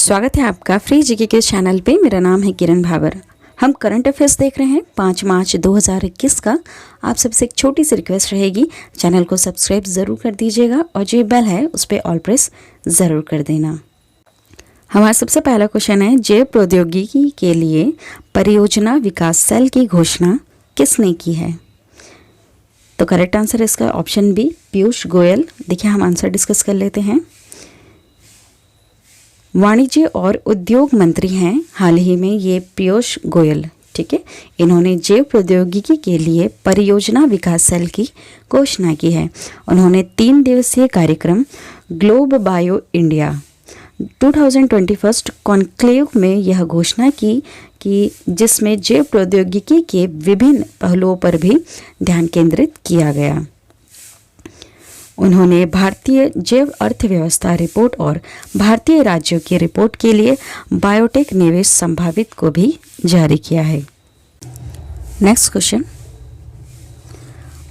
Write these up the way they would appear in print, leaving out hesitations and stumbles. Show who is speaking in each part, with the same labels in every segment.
Speaker 1: स्वागत है आपका फ्री जीके के चैनल पे। मेरा नाम है किरण भावर। हम करंट अफेयर्स देख रहे हैं 5 मार्च 2021 का। आप सबसे एक छोटी सी रिक्वेस्ट रहेगी, चैनल को सब्सक्राइब ज़रूर कर दीजिएगा और जो बेल है उस पर ऑल प्रेस ज़रूर कर देना। हमारा सबसे पहला क्वेश्चन है, जैव प्रौद्योगिकी के लिए परियोजना विकास सेल की घोषणा किसने की है? तो करेक्ट आंसर इसका ऑप्शन बी, पीयूष गोयल। देखिए हम आंसर डिस्कस कर लेते हैं। वाणिज्य और उद्योग मंत्री हैं हाल ही में ये पीयूष गोयल, ठीक है। इन्होंने जैव प्रौद्योगिकी के लिए परियोजना विकास सेल की घोषणा की है। उन्होंने 3 दिवसीय कार्यक्रम ग्लोब बायो इंडिया 2021 कॉन्क्लेव में यह घोषणा की कि जिसमें जैव प्रौद्योगिकी के विभिन्न पहलुओं पर भी ध्यान केंद्रित किया गया। उन्होंने भारतीय जैव अर्थव्यवस्था रिपोर्ट और भारतीय राज्यों की रिपोर्ट के लिए बायोटेक निवेश संभावित को भी जारी किया है। नेक्स्ट क्वेश्चन,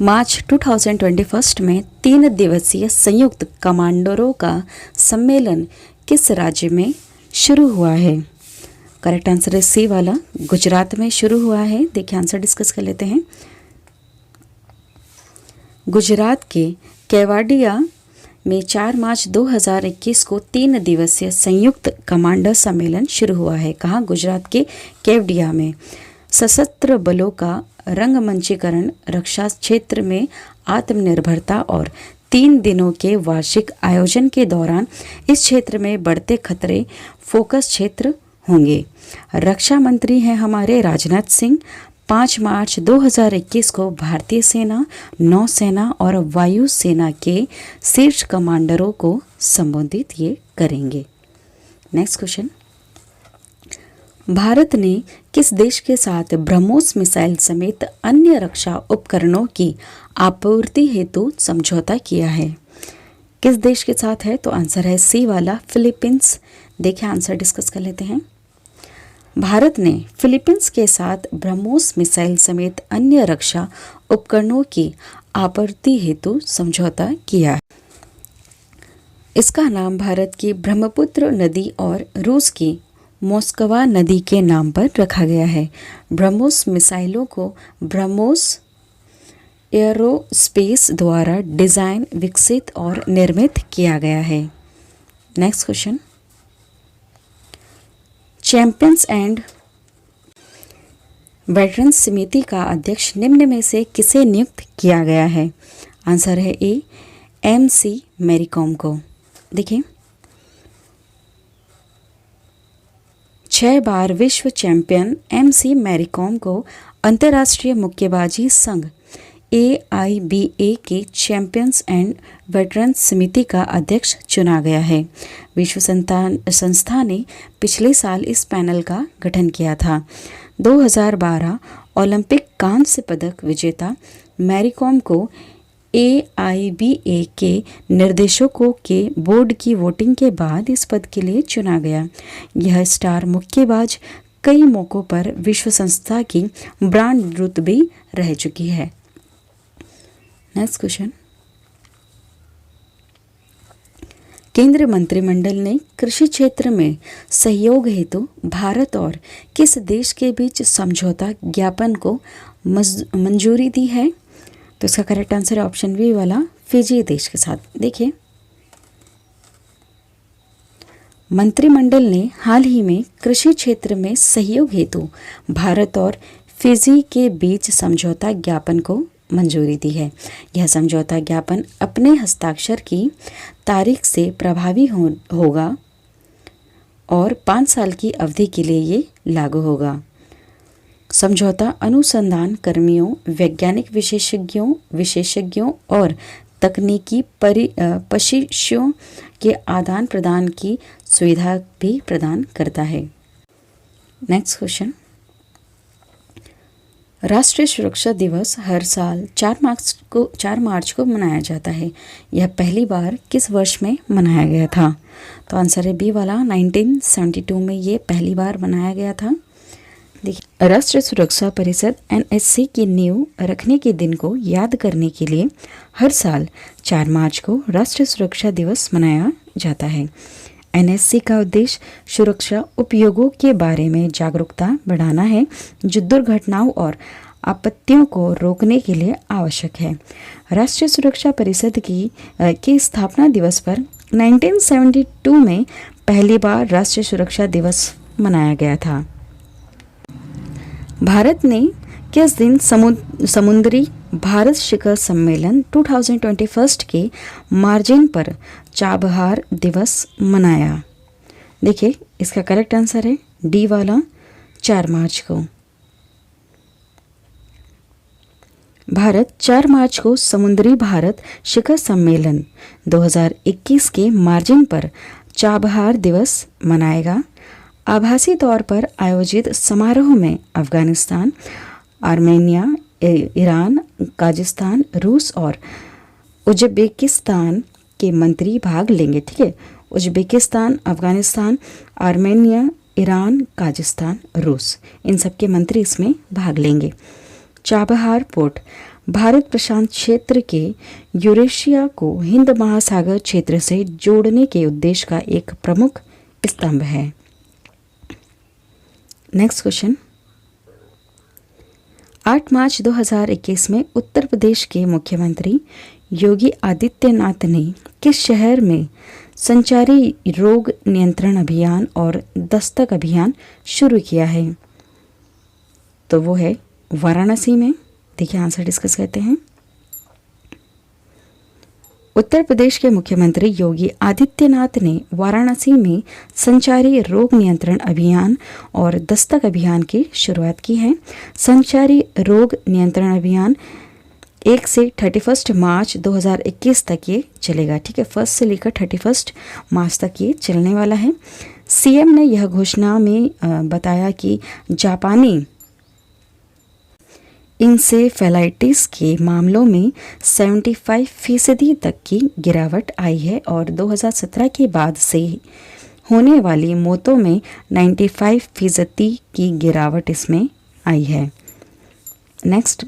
Speaker 1: मार्च 2021 में 3 दिवसीय संयुक्त कमांडरों का सम्मेलन किस राज्य में शुरू हुआ है? करेक्ट आंसर है सी वाला, गुजरात में शुरू हुआ है। देखिए आंसर डिस्कस कर लेते हैं। गुजरात के केवाडिया में 4 मार्च 2021 को 3 दिवसीय संयुक्त कमांडर सम्मेलन शुरू हुआ है। कहाँ? गुजरात के केवडिया में। सशस्त्र बलों का रंगमंचीकरण, रक्षा क्षेत्र में आत्मनिर्भरता और 3 दिनों के वार्षिक आयोजन के दौरान इस क्षेत्र में बढ़ते खतरे फोकस क्षेत्र होंगे। रक्षा मंत्री हैं हमारे राजनाथ सिंह। 5 मार्च 2021 को भारतीय सेना, नौसेना और वायु सेना के शीर्ष कमांडरों को संबोधित ये करेंगे। नेक्स्ट क्वेश्चन, भारत ने किस देश के साथ ब्रह्मोस मिसाइल समेत अन्य रक्षा उपकरणों की आपूर्ति हेतु समझौता किया है? किस देश के साथ है? तो आंसर है सी वाला, फिलीपींस। देखिए आंसर डिस्कस कर लेते हैं। भारत ने फिलीपींस के साथ ब्रह्मोस मिसाइल समेत अन्य रक्षा उपकरणों की आपूर्ति हेतु समझौता किया है। इसका नाम भारत की ब्रह्मपुत्र नदी और रूस की मोस्कवा नदी के नाम पर रखा गया है। ब्रह्मोस मिसाइलों को ब्रह्मोस एयरोस्पेस द्वारा डिजाइन, विकसित और निर्मित किया गया है। Next question, champions and veterans समिति का अध्यक्ष निम्न में से किसे नियुक्त किया गया है? आंसर है ए, MC मैरी कॉम को। देखिए 6 बार विश्व चैंपियन MC मैरी कॉम को अंतर्राष्ट्रीय मुक्केबाजी संघ AIBA के चैंपियंस एंड वेटरन्स समिति का अध्यक्ष चुना गया है। विश्व संस्था ने पिछले साल इस पैनल का गठन किया था। 2012 ओलंपिक कांस्य पदक विजेता मैरी कॉम को AIBA के निर्देशकों के बोर्ड की वोटिंग के बाद इस पद के लिए चुना गया। यह स्टार मुक्केबाज कई मौकों पर विश्व संस्था की ब्रांड दूत भी रह चुकी है। नेक्स्ट क्वेश्चन, केंद्रीय मंत्रिमंडल ने कृषि क्षेत्र में सहयोग हेतु भारत और किस देश के बीच समझौता ज्ञापन को मंजूरी दी है? तो इसका करेक्ट आंसर है ऑप्शन बी वाला, फिजी देश के साथ। देखिए मंत्रिमंडल ने हाल ही में कृषि क्षेत्र में सहयोग हेतु भारत और फिजी के बीच समझौता ज्ञापन को मंजूरी दी है। यह समझौता ज्ञापन अपने हस्ताक्षर की तारीख से प्रभावी होगा और 5 साल की अवधि के लिए ये लागू होगा। समझौता अनुसंधान कर्मियों, वैज्ञानिक विशेषज्ञों और तकनीकी प्रशिक्षुओं के आदान प्रदान की सुविधा भी प्रदान करता है। नेक्स्ट क्वेश्चन, राष्ट्रीय सुरक्षा दिवस हर साल 4 मार्च को मनाया जाता है। यह पहली बार किस वर्ष में मनाया गया था? तो आंसर है बी वाला, 1972 में ये पहली बार मनाया गया था। देखिए राष्ट्रीय सुरक्षा परिषद NSC की नींव रखने के दिन को याद करने के लिए हर साल 4 मार्च को राष्ट्रीय सुरक्षा दिवस मनाया जाता है। एनएससी का उद्देश्य सुरक्षा उपयोगों के बारे में जागरूकता बढ़ाना है, जो दुर्घटनाओं और आपत्तियों को रोकने के लिए आवश्यक है। राष्ट्रीय सुरक्षा परिषद की स्थापना दिवस पर 1972 में पहली बार राष्ट्रीय सुरक्षा दिवस मनाया गया था। भारत ने किस दिन समुद्री भारत शिखर सम्मेलन 2021 के मार्जिन पर चाबहार दिवस मनाया? देखिए, इसका करेक्ट आंसर है डी वाला, 4 मार्च को। भारत 4 मार्च को समुद्री भारत शिखर सम्मेलन 2021 के मार्जिन पर चाबहार दिवस मनाएगा। आभासी तौर पर आयोजित समारोह में अफगानिस्तान, आर्मेनिया, ईरान, काजाख्स्तान, रूस और उज्बेकिस्तान के मंत्री भाग लेंगे। ठीक है, उज्बेकिस्तान, अफगानिस्तान, आर्मेनिया, ईरान, काजाख्स्तान, रूस, इन सब के मंत्री इसमें भाग लेंगे। चाबहार पोर्ट भारत प्रशांत क्षेत्र के यूरेशिया को हिंद महासागर क्षेत्र से जोड़ने के उद्देश्य का एक प्रमुख स्तंभ है। नेक्स्ट क्वेश्चन, 8 मार्च 2021 में उत्तर प्रदेश के मुख्यमंत्री योगी आदित्यनाथ ने किस शहर में संचारी रोग नियंत्रण अभियान और दस्तक अभियान शुरू किया है? तो वो है वाराणसी में। देखिए, आंसर डिस्कस करते हैं। उत्तर प्रदेश के मुख्यमंत्री योगी आदित्यनाथ ने वाराणसी में संचारी रोग नियंत्रण अभियान और दस्तक अभियान की शुरुआत की है। संचारी रोग नियंत्रण अभियान 1 से 31 मार्च 2021 तक ये चलेगा। ठीक है, 1 से लेकर 31 मार्च तक ये चलने वाला है। सीएम ने यह घोषणा में बताया कि जापानी इंसेफेलाइटिस के मामलों में 75% तक की गिरावट आई है और 2017 के बाद से होने वाली मौतों में 95% की गिरावट इसमें आई है। नेक्स्ट,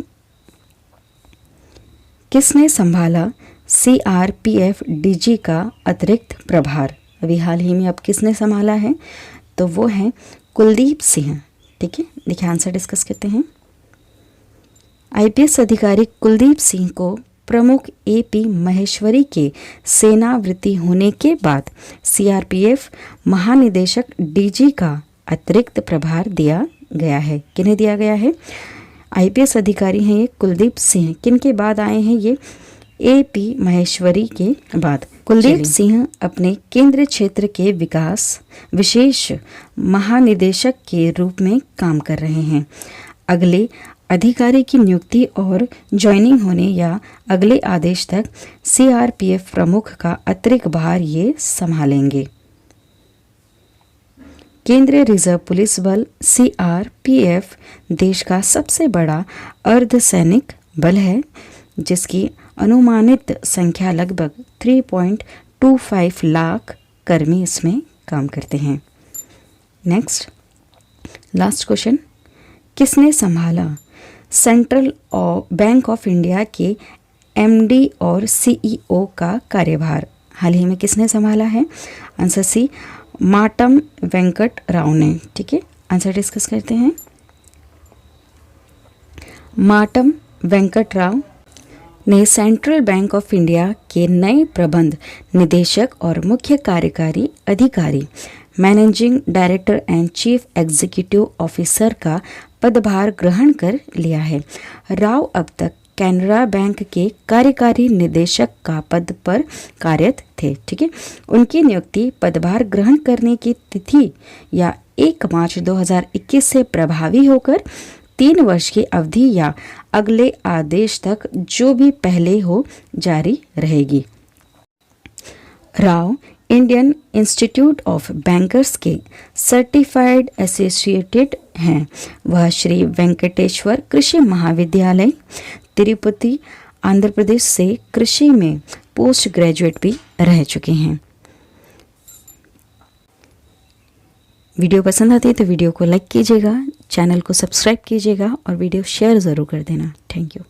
Speaker 1: किसने संभाला सीआरपीएफ डीजी का अतिरिक्त प्रभार? अभी हाल ही में अब किसने संभाला है? तो वो है कुलदीप सिंह। ठीक है, देखिए आंसर डिस्कस करते हैं। आईपीएस अधिकारी कुलदीप सिंह को प्रमुख एपी महेश्वरी के सेनावृत्ति होने के बाद सीआरपीएफ महानिदेशक डीजी का अतिरिक्त प्रभार दिया गया है। किन्हें दिया गया है? आईपीएस अधिकारी हैं ये कुलदीप सिंह। किन के बाद आए हैं ये? एपी महेश्वरी के बाद। कुलदीप सिंह अपने केंद्रीय क्षेत्र के विकास विशेष महानिदेशक के रूप में काम कर रहे हैं। अगले अधिकारी की नियुक्ति और ज्वाइनिंग होने या अगले आदेश तक सीआरपीएफ प्रमुख का अतिरिक्त भार ये संभालेंगे। केंद्रीय रिजर्व पुलिस बल सीआरपीएफ देश का सबसे बड़ा अर्धसैनिक बल है, जिसकी अनुमानित संख्या लगभग 3.25 लाख कर्मी इसमें काम करते हैं। नेक्स्ट, लास्ट क्वेश्चन, किसने संभाला सेंट्रल बैंक ऑफ इंडिया के एमडी और सीईओ का कार्यभार? हाल ही में किसने संभाला है? आंसर सी, माटम वेंकट राव ने। ठीक है, आंसर डिस्कस करते हैं। माटम वेंकट राव ने सेंट्रल बैंक ऑफ इंडिया के नए प्रबंध निदेशक और मुख्य कार्यकारी अधिकारी, managing director and chief executive officer का पदभार ग्रहण कर लिया है। राव अब तक कैनरा बैंक के कार्यकारी निदेशक का पद पर कार्यरत थे। ठीक है, उनकी नियुक्ति पदभार ग्रहण करने की तिथि या 1 मार्च 2021 से प्रभावी होकर 3 वर्ष की अवधि या अगले आदेश तक जो भी पहले हो जारी रहेगी। Rao Indian institute of bankers के सर्टिफाइड एसोसिएटेड हैं। वह श्री वेंकटेश्वर कृषि महाविद्यालय तिरुपति आंध्र प्रदेश से कृषि में पोस्ट ग्रेजुएट भी रह चुके हैं। वीडियो पसंद आती है तो वीडियो को लाइक कीजिएगा, चैनल को सब्सक्राइब कीजिएगा और वीडियो शेयर ज़रूर कर देना। Thank you.